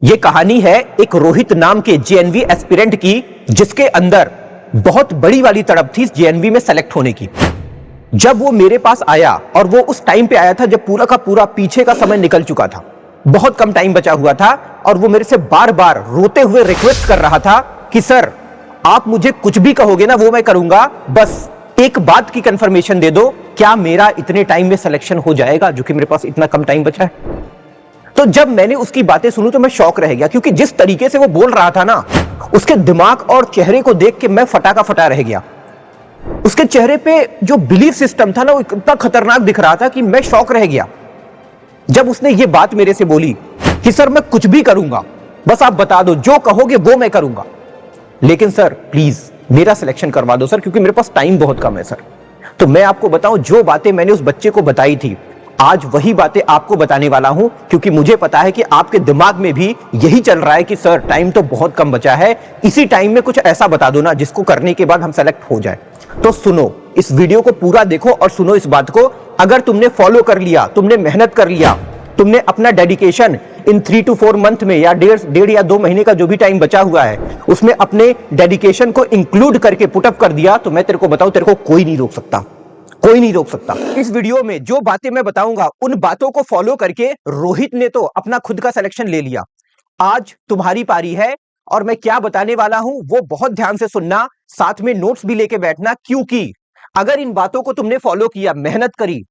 ये कहानी है एक रोहित नाम के जेएनवी एस्पिरेंट की, जिसके अंदर बहुत बड़ी वाली तड़प थी जेएनवी में सेलेक्ट होने की। जब वो मेरे पास आया, और वो उस टाइम पे आया था जब पूरा का पूरा पीछे का समय निकल चुका था, बहुत कम टाइम बचा हुआ था, और वो मेरे से बार बार रोते हुए रिक्वेस्ट कर रहा था कि सर आप मुझे कुछ भी कहोगे ना वो मैं करूंगा, बस एक बात की कंफर्मेशन दे दो, क्या मेरा इतने टाइम में सिलेक्शन हो जाएगा, जो कि मेरे पास इतना कम टाइम बचा है। तो जब मैंने उसकी बातें सुनी तो मैं शॉक रह गया, क्योंकि जिस तरीके से वो बोल रहा था ना, उसके दिमाग और चेहरे को देख के मैं फटा का फटा रह गया। उसके चेहरे पे जो बिलीफ सिस्टम था ना, वो इतना खतरनाक दिख रहा था कि मैं शॉक रह गया जब उसने ये बात मेरे से बोली कि सर मैं कुछ भी करूंगा, बस आप बता दो, जो कहोगे वो मैं करूंगा, लेकिन सर प्लीज मेरा सिलेक्शन करवा दो सर, क्योंकि मेरे पास टाइम बहुत कम है सर। तो मैं आपको बताऊं, जो बातें मैंने उस बच्चे को बताई थी, आज वही बातें आपको बताने वाला हूं, क्योंकि मुझे पता है कि आपके दिमाग में भी यही चल रहा है कि सर टाइम तो बहुत कम बचा है, इसी टाइम में कुछ ऐसा बता दो ना जिसको करने के बाद हम सेलेक्ट हो जाए। तो सुनो, इस वीडियो को पूरा देखो और सुनो इस बात को। अगर तुमने फॉलो कर लिया, तुमने मेहनत कर लिया, तुमने अपना डेडिकेशन इन 3 to 4 मंथ में, या डेढ़ या 2 महीने का जो भी टाइम बचा हुआ है, उसमें अपने डेडिकेशन को इंक्लूड करके पुटअप कर दिया, तो मैं तेरे को बताऊं, तेरे को कोई नहीं रोक सकता, कोई नहीं रोक सकता। इस वीडियो में जो बातें मैं बताऊंगा, उन बातों को फॉलो करके रोहित ने तो अपना खुद का सिलेक्शन ले लिया। आज तुम्हारी पारी है, और मैं क्या बताने वाला हूं वो बहुत ध्यान से सुनना, साथ में नोट्स भी लेके बैठना, क्योंकि अगर इन बातों को तुमने फॉलो किया, मेहनत करी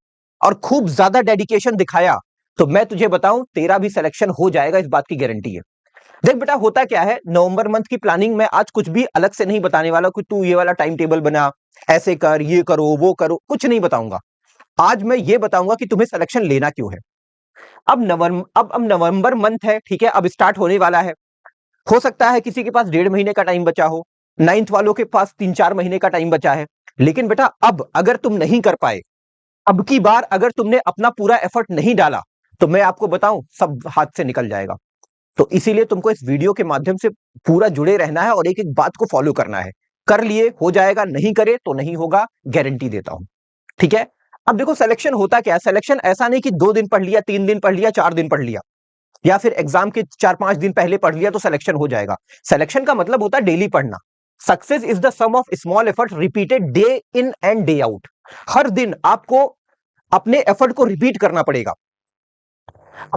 और खूब ज्यादा डेडिकेशन दिखाया, तो मैं तुझे बताऊं तेरा भी सिलेक्शन हो जाएगा, इस बात की गारंटी है। देख बेटा, होता क्या है, नवंबर मंथ की प्लानिंग में आज कुछ भी अलग से नहीं बताने वाला कि तू ये वाला टाइम टेबल बना, ऐसे कर, ये करो, वो करो, कुछ नहीं बताऊंगा। आज मैं ये बताऊंगा कि तुम्हें सिलेक्शन लेना क्यों है। अब नवंबर मंथ है, ठीक है, अब स्टार्ट होने वाला है। हो सकता है किसी के पास 1.5 महीने का टाइम बचा हो, 9th वालों के पास 3-4 महीने का टाइम बचा है। लेकिन बेटा, अब अगर तुम नहीं कर पाए, अब की बार अगर तुमने अपना पूरा एफर्ट नहीं डाला, तो मैं आपको बताऊं सब हाथ से निकल जाएगा। तो इसीलिए तुमको इस वीडियो के माध्यम से पूरा जुड़े रहना है और एक एक बात को फॉलो करना है। कर लिए हो जाएगा, नहीं करे तो नहीं होगा, गारंटी देता हूं, ठीक है। अब देखो, सिलेक्शन होता क्या है। सिलेक्शन ऐसा नहीं कि 2 दिन पढ़ लिया, 3 दिन पढ़ लिया, 4 दिन पढ़ लिया, या फिर एग्जाम के 4-5 दिन पहले पढ़ लिया तो सिलेक्शन हो जाएगा। सिलेक्शन का मतलब होता है डेली पढ़ना। Success is the sum of small effort repeated day in and day out. हर दिन आपको अपने एफर्ट को रिपीट करना पड़ेगा।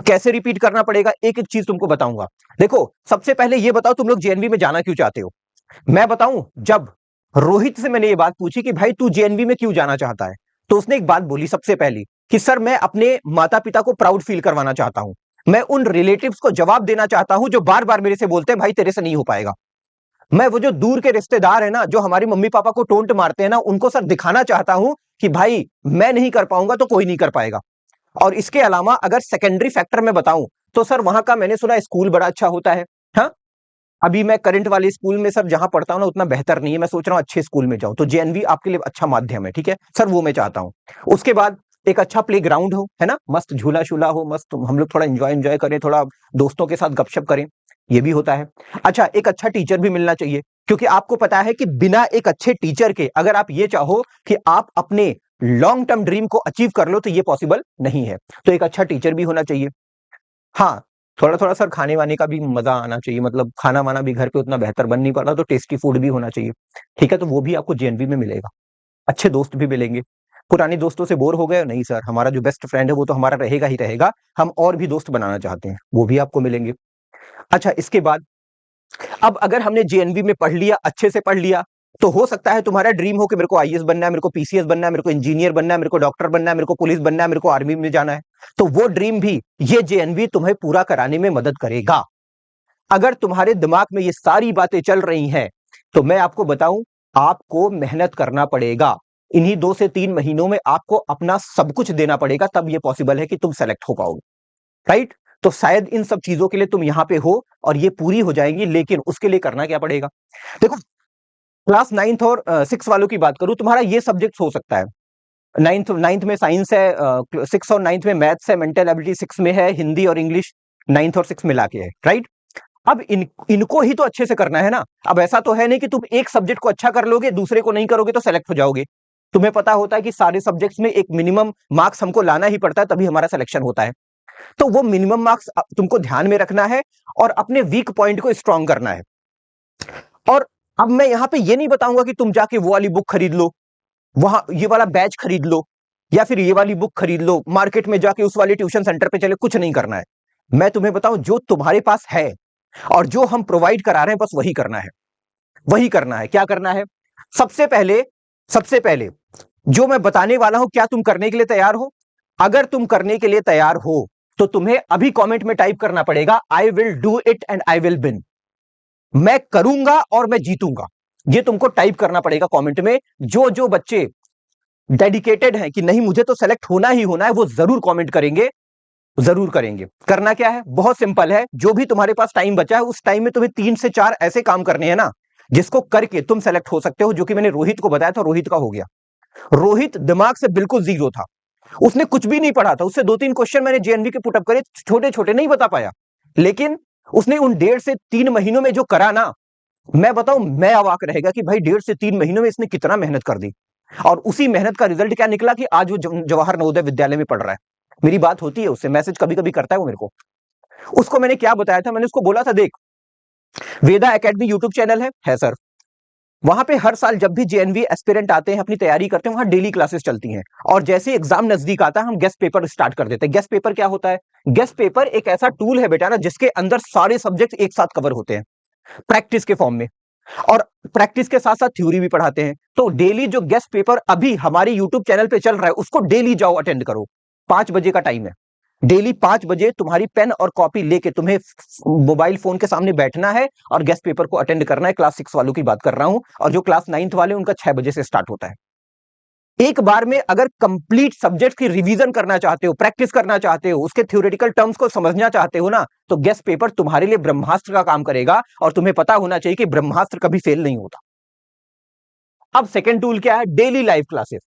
कैसे रिपीट करना पड़ेगा, एक एक चीज तुमको बताऊंगा। देखो, सबसे पहले ये बताओ, तुम लोग जेएनवी में जाना क्यों चाहते हो। मैं बताऊं, जब रोहित से मैंने ये बात पूछी कि भाई तू जेएनवी में क्यों जाना चाहता है, तो उसने एक बात बोली सबसे पहली कि सर मैं अपने माता पिता को प्राउड फील करवाना चाहता हूं। मैं उन रिलेटिव्स को जवाब देना चाहता हूं जो बार बार मेरे से बोलते हैं भाई तेरे से नहीं हो पाएगा। मैं वो जो दूर के रिश्तेदार है ना, जो हमारी मम्मी पापा को टोंट मारते हैं ना, उनको सर दिखाना चाहता हूं कि भाई मैं नहीं कर पाऊंगा तो कोई नहीं कर पाएगा। और इसके अलावा अगर सेकेंडरी फैक्टर में बताऊं, तो सर वहां का मैंने सुना स्कूल बड़ा अच्छा होता है। हाँ, अभी मैं करंट वाले स्कूल में सर जहां पढ़ता हूं ना, उतना बेहतर नहीं है। मैं सोच रहा हूं अच्छे स्कूल में जाऊं, तो जेएनवी आपके लिए अच्छा माध्यम है, ठीक है सर, वो मैं चाहता हूं। उसके बाद एक अच्छा प्ले ग्राउंड हो, है ना, मस्त झूला शूला हो, मस्त हम लोग थोड़ा एंजॉय एंजॉय करें, थोड़ा दोस्तों के साथ गपशप करें, ये भी होता है। अच्छा, एक अच्छा टीचर भी मिलना चाहिए, क्योंकि आपको पता है कि बिना एक अच्छे टीचर के अगर आप ये चाहो कि आप अपने लॉन्ग टर्म ड्रीम को अचीव कर लो, तो ये पॉसिबल नहीं है। तो एक अच्छा टीचर भी होना चाहिए। हाँ, थोड़ा थोड़ा सर खाने वाने का भी मजा आना चाहिए, मतलब खाना वाना भी घर पे उतना बेहतर बन नहीं पाता, तो टेस्टी फूड भी होना चाहिए, ठीक है। तो वो भी आपको जेएनवी में मिलेगा। अच्छे दोस्त भी मिलेंगे। पुराने दोस्तों से बोर हो गए, नहीं सर, हमारा जो बेस्ट फ्रेंड है वो तो हमारा रहेगा ही रहेगा, हम और भी दोस्त बनाना चाहते हैं, वो भी आपको मिलेंगे। अच्छा, इसके बाद अब अगर हमने जेएनवी में पढ़ लिया, अच्छे से पढ़ लिया, तो हो सकता है तुम्हारा ड्रीम हो कि मेरे को आईएएस बनना है, मेरे को पीसीएस बनना है, मेरे को इंजीनियर बनना है, मेरे को डॉक्टर बनना है, मेरे को पुलिस बनना है, मेरे को आर्मी में जाना है। तो वो ड्रीम भी ये जेएनवी तुम्हें पूरा कराने में मदद करेगा। अगर तुम्हारे दिमाग में ये सारी बातें चल रही हैं, तो मैं आपको बताऊं, आपको मेहनत करना पड़ेगा। इन्हीं 2 से 3 महीनों में आपको अपना सब कुछ देना पड़ेगा, तब ये पॉसिबल है कि तुम सेलेक्ट हो पाओगे, राइट। तो शायद इन सब चीजों के लिए तुम यहां पे हो और ये पूरी हो जाएंगी, लेकिन उसके लिए करना क्या पड़ेगा। देखो, क्लास 9th और 6 वालों की बात करूं, तुम्हारा ये सब्जेक्ट हो सकता है। 9th में साइंस है, 6 और 9th में मैथ्स है, मेंटल एबिलिटी 6 में है, हिंदी और इंग्लिश 9th और 6 मिला के है, राइट। अब इनको ही तो अच्छे से करना है ना। अब ऐसा तो है नहीं कि तुम एक सब्जेक्ट को अच्छा कर लोगे, दूसरे को नहीं करोगे तो सेलेक्ट हो जाओगे। तुम्हें पता होता है कि सारे सब्जेक्ट्स में एक मिनिमम मार्क्स हमको लाना ही पड़ता है, तभी हमारा सिलेक्शन होता है। तो वो मिनिमम मार्क्स तुमको ध्यान में रखना है और अपने वीक पॉइंट को स्ट्रांग करना है। और अब मैं यहां पे ये नहीं बताऊंगा कि तुम जाके वो वाली बुक खरीद लो, वहां ये वाला बैच खरीद लो, या फिर ये वाली बुक खरीद लो, मार्केट में जाके उस वाले ट्यूशन सेंटर पे चले, कुछ नहीं करना है। मैं तुम्हें बताऊं, जो तुम्हारे पास है और जो हम प्रोवाइड करा रहे हैं, बस वही करना है, वही करना है। क्या करना है? सबसे पहले जो मैं बताने वाला हूं, क्या तुम करने के लिए तैयार हो? अगर तुम करने के लिए तैयार हो तो तुम्हें अभी कमेंट में टाइप करना पड़ेगा, I will do it and I will win. मैं करूंगा और मैं जीतूंगा, ये तुमको टाइप करना पड़ेगा कमेंट में। जो जो बच्चे डेडिकेटेड हैं कि नहीं मुझे तो सेलेक्ट होना ही होना है, वो जरूर कमेंट करेंगे, जरूर करेंगे। करना क्या है? बहुत सिंपल है। जो भी तुम्हारे पास टाइम बचा है, उस टाइम में तुम्हें 3 से 4 ऐसे काम करने हैं ना, जिसको करके तुम सेलेक्ट हो सकते हो। जो कि मैंने रोहित को बताया था, रोहित का हो गया। रोहित दिमाग से बिल्कुल जीरो था, उसने कुछ भी नहीं पढ़ा था। उससे 2-3 क्वेश्चन मैंने जेएनवी के पुटअप करे, छोटे छोटे, नहीं बता पाया, लेकिन उसने उन 1.5 से 3 महीनों में जो करा ना, मैं बताऊं, मैं अवाक रहेगा कि भाई 1.5 से 3 महीनों में इसने कितना मेहनत कर दी। और उसी मेहनत का रिजल्ट क्या निकला कि आज वो जवाहर नवोदय विद्यालय में पढ़ रहा है। मेरी बात होती है उससे, मैसेज कभी कभी करता है वो मेरे को। उसको मैंने क्या बताया था? मैंने उसको बोला था, देख, वेदा एकेडमी यूट्यूब चैनल है सर, वहां पे हर साल जब भी जेएनवी एस्पिरेंट आते हैं, अपनी तैयारी करते हैं, वहां डेली क्लासेस चलती हैं। और जैसे एग्जाम नजदीक आता है, हम गेस्ट पेपर स्टार्ट कर देते हैं। गेस्ट पेपर क्या होता है? गेस्ट पेपर एक ऐसा टूल है बेटा ना, जिसके अंदर सारे सब्जेक्ट एक साथ कवर होते हैं प्रैक्टिस के फॉर्म में, और प्रैक्टिस के साथ साथ थ्योरी भी पढ़ाते हैं। तो डेली जो गेस्ट पेपर अभी हमारे यूट्यूब चैनल पे चल रहा है, उसको डेली जाओ अटेंड करो। 5 बजे का टाइम है, डेली 5 बजे तुम्हारी पेन और कॉपी लेके तुम्हें मोबाइल फोन के सामने बैठना है और गेस्ट पेपर को अटेंड करना है। क्लास 6 वालों की बात कर रहा हूं, और जो क्लास 9th वाले, उनका 6 बजे से स्टार्ट होता है। एक बार में अगर कंप्लीट सब्जेक्ट की रिवीजन करना चाहते हो, प्रैक्टिस करना चाहते हो, उसके थ्योरेटिकल टर्म्स को समझना चाहते हो ना, तो गेस्ट पेपर तुम्हारे लिए ब्रह्मास्त्र का काम करेगा। और तुम्हें पता होना चाहिए कि ब्रह्मास्त्र कभी फेल नहीं होता। अब सेकेंड टूल क्या है? Daily live classes.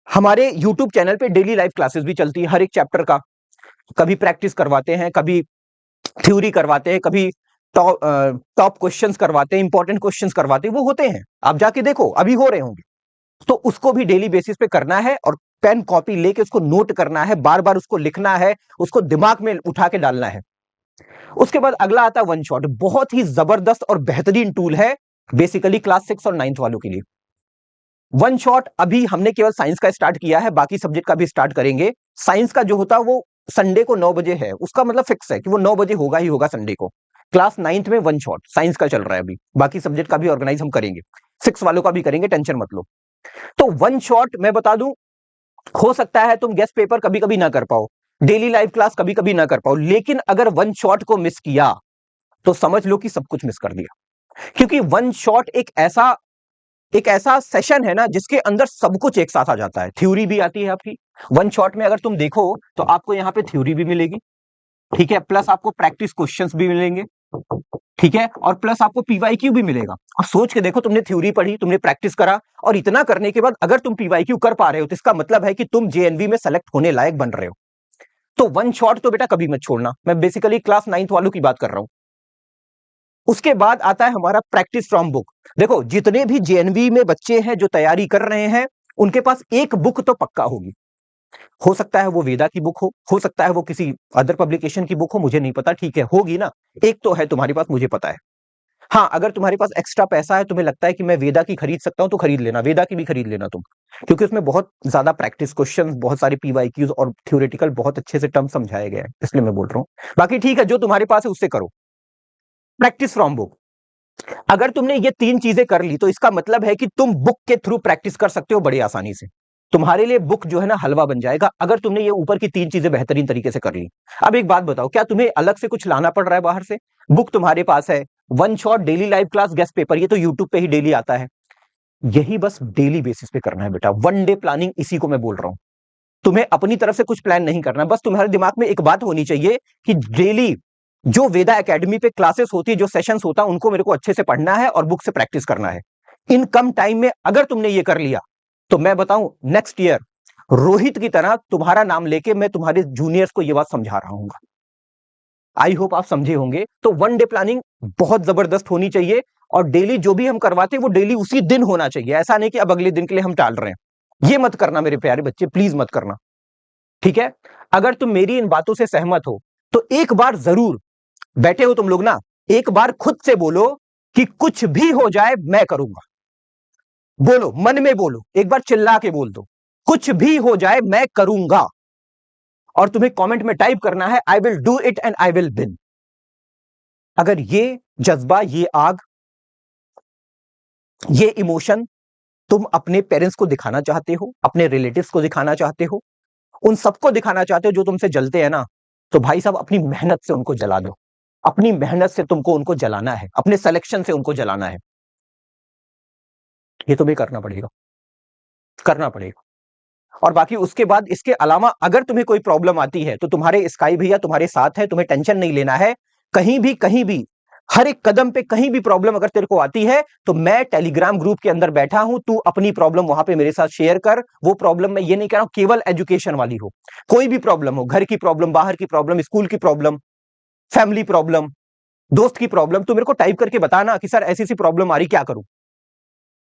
हमारे यूट्यूब चैनल पे डेली लाइव क्लासेस भी चलती है, हर एक चैप्टर का। कभी प्रैक्टिस करवाते हैं, कभी थ्योरी करवाते हैं, कभी टॉप क्वेश्चंस करवाते हैं, इंपॉर्टेंट क्वेश्चंस करवाते हैं, वो होते हैं, आप जाके देखो, अभी हो रहे होंगे। तो उसको भी डेली बेसिस पे करना है, और पेन कॉपी लेके उसको नोट करना है, बार बार उसको लिखना है, उसको दिमाग में उठा के डालना है। उसके बाद अगला आता है वन शॉट। बहुत ही जबरदस्त और बेहतरीन टूल है, बेसिकली क्लास 6 और 9th वालों के लिए। वन शॉट अभी हमने केवल साइंस का स्टार्ट किया है, बाकी सब्जेक्ट का भी स्टार्ट करेंगे। साइंस का जो होता है वो संडे को 9 बजे है, उसका मतलब फिक्स है कि वो 9 बजे होगा ही होगा संडे को। क्लास 9th में वन शॉट साइंस का चल रहा है अभी, बाकी सब्जेक्ट का भी ऑर्गेनाइज हम करेंगे, 6 वालों का भी करेंगे, टेंशन मत लो। तो वन शॉट मैं बता दूं, हो सकता है तुम गेस्ट पेपर कभी कभी ना कर पाओ, डेली लाइव क्लास कभी कभी ना कर पाओ, लेकिन अगर वन शॉट को मिस किया तो समझ लो कि सब कुछ मिस कर दिया। क्योंकि वन शॉट एक ऐसा सेशन है ना, जिसके अंदर सब कुछ एक साथ आ जाता है। थ्योरी भी आती है आपकी वन शॉट में, अगर तुम देखो तो आपको यहां पे थ्योरी भी मिलेगी, ठीक है, प्लस आपको प्रैक्टिस क्वेश्चंस भी मिलेंगे, ठीक है, और प्लस आपको पीवाईक्यू भी मिलेगा। और सोच के देखो, तुमने थ्योरी पढ़ी, तुमने प्रैक्टिस करा, और इतना करने के बाद अगर तुम पीवाईक्यू कर पा रहे हो, तो इसका मतलब है कि तुम जेएनवी में सेलेक्ट होने लायक बन रहे हो। तो वन शॉट तो बेटा कभी मत छोड़ना। मैं बेसिकली क्लास 9th वालों की बात कर रहा हूं। उसके बाद आता है हमारा प्रैक्टिस फ्रॉम बुक। देखो, जितने भी जेएनवी में बच्चे हैं जो तैयारी कर रहे हैं, उनके पास एक बुक तो पक्का होगी। हो सकता है वो वेदा की बुक हो सकता है वो किसी अदर पब्लिकेशन की बुक हो, मुझे नहीं पता, ठीक है, होगी ना, एक तो है तुम्हारे पास, मुझे पता है। हाँ, अगर तुम्हारे पास एक्स्ट्रा पैसा है, तुम्हें लगता है कि मैं वेदा की खरीद सकता हूं, तो खरीद लेना, वेदा की भी खरीद लेना तुम, क्योंकि उसमें बहुत ज्यादा प्रैक्टिस क्वेश्चंस, बहुत सारे पीवाईक्यूज और थ्योरेटिकल बहुत अच्छे से टर्म समझाए गए हैं, इसलिए मैं बोल रहा हूं। बाकी ठीक है, जो तुम्हारे पास है उससे करो। प्रैक्टिस फ्रॉम बुक, अगर तुमने ये 3 चीजें कर ली, तो इसका मतलब है कि तुम बुक के थ्रू प्रैक्टिस कर सकते हो बड़ी आसानी से। तुम्हारे लिए बुक जो है ना हलवा बन जाएगा, अगर तुमने ये ऊपर की 3 चीजें बेहतरीन तरीके से कर ली। अब एक बात बताओ, क्या तुम्हें अलग से कुछ लाना पड़ रहा है बाहर से? बुक तुम्हारे पास है, one shot, daily live class, guest paper, ये तो यूट्यूब पे ही डेली आता है। यही बस डेली बेसिस पे करना है बेटा, वन डे प्लानिंग, इसी को मैं बोल रहा हूं। तुम्हें अपनी तरफ से कुछ प्लान नहीं करना, बस तुम्हारे दिमाग में एक बात होनी चाहिए कि डेली जो वेदा एकेडमी पे क्लासेस होती है, जो सेशंस होता है, उनको मेरे को अच्छे से पढ़ना है और बुक से प्रैक्टिस करना है। इन कम टाइम में अगर तुमने ये कर लिया, तो मैं बताऊं, नेक्स्ट ईयर रोहित की तरह तुम्हारा नाम लेके मैं तुम्हारे जूनियर्स को यह बात समझा रहा हूं। आई होप आप समझे होंगे। तो वन डे प्लानिंग बहुत जबरदस्त होनी चाहिए, और डेली जो भी हम करवाते हैं वो डेली उसी दिन होना चाहिए। ऐसा नहीं कि अब अगले दिन के लिए हम टाल रहे हैं, ये मत करना मेरे प्यारे बच्चे, प्लीज मत करना। ठीक है? अगर तुम मेरी इन बातों से सहमत हो तो एक बार जरूर, बैठे हो तुम लोग ना, एक बार खुद से बोलो कि कुछ भी हो जाए मैं करूंगा। बोलो, मन में बोलो, एक बार चिल्ला के बोल दो, कुछ भी हो जाए मैं करूंगा। और तुम्हें कमेंट में टाइप करना है I will do it and I will win. अगर ये जज्बा, ये आग, ये इमोशन तुम अपने पेरेंट्स को दिखाना चाहते हो, अपने रिलेटिव्स को दिखाना चाहते हो, उन सबको दिखाना चाहते हो जो तुमसे जलते हैं ना, तो भाई साहब अपनी मेहनत से उनको जला दो। अपनी मेहनत से तुमको उनको जलाना है, अपने सिलेक्शन से उनको जलाना है। ये तुम्हें करना पड़ेगा, करना पड़ेगा। और बाकी उसके बाद, इसके अलावा अगर तुम्हें कोई प्रॉब्लम आती है तो तुम्हारे स्काई भैया तुम्हारे साथ है, तुम्हें टेंशन नहीं लेना है। कहीं भी, हर एक कदम पे कहीं भी प्रॉब्लम अगर तेरे को आती है तो मैं टेलीग्राम ग्रुप के अंदर बैठा हूं, तू अपनी प्रॉब्लम वहां पे मेरे साथ शेयर कर। वो प्रॉब्लम मैं ये नहीं कह रहा हूं केवल एजुकेशन वाली हो, कोई भी प्रॉब्लम हो, घर की प्रॉब्लम, बाहर की प्रॉब्लम, स्कूल की प्रॉब्लम, फैमिली प्रॉब्लम, दोस्त की प्रॉब्लम, तू मेरे को टाइप करके बताना कि सर ऐसी सी प्रॉब्लम आ रही, क्या करूं।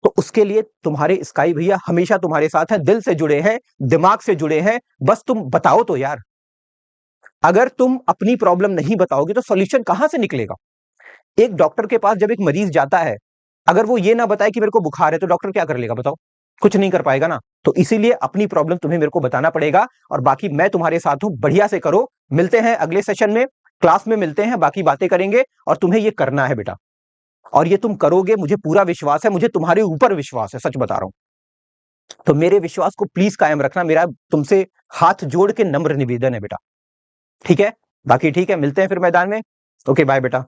तो उसके लिए तुम्हारे स्काई भैया हमेशा तुम्हारे साथ हैं, दिल से जुड़े हैं, दिमाग से जुड़े हैं। बस तुम बताओ तो यार। अगर तुम अपनी प्रॉब्लम नहीं बताओगे तो सॉल्यूशन कहां से निकलेगा। एक डॉक्टर के पास जब एक मरीज जाता है, अगर वो ये ना बताए कि मेरे को बुखार है, तो डॉक्टर क्या कर लेगा बताओ? कुछ नहीं कर पाएगा ना। तो इसीलिए अपनी प्रॉब्लम तुम्हें मेरे को बताना पड़ेगा। और बाकी मैं तुम्हारे साथ हूं, बढ़िया से करो। मिलते हैं अगले सेशन में, क्लास में मिलते हैं, बाकी बातें करेंगे। और तुम्हें ये करना है बेटा, और ये तुम करोगे, मुझे पूरा विश्वास है, मुझे तुम्हारे ऊपर विश्वास है, सच बता रहा हूं। तो मेरे विश्वास को प्लीज कायम रखना, मेरा तुमसे हाथ जोड़ के नम्र निवेदन है बेटा। ठीक है? बाकी ठीक है, मिलते हैं फिर मैदान में। ओके, बाय बेटा।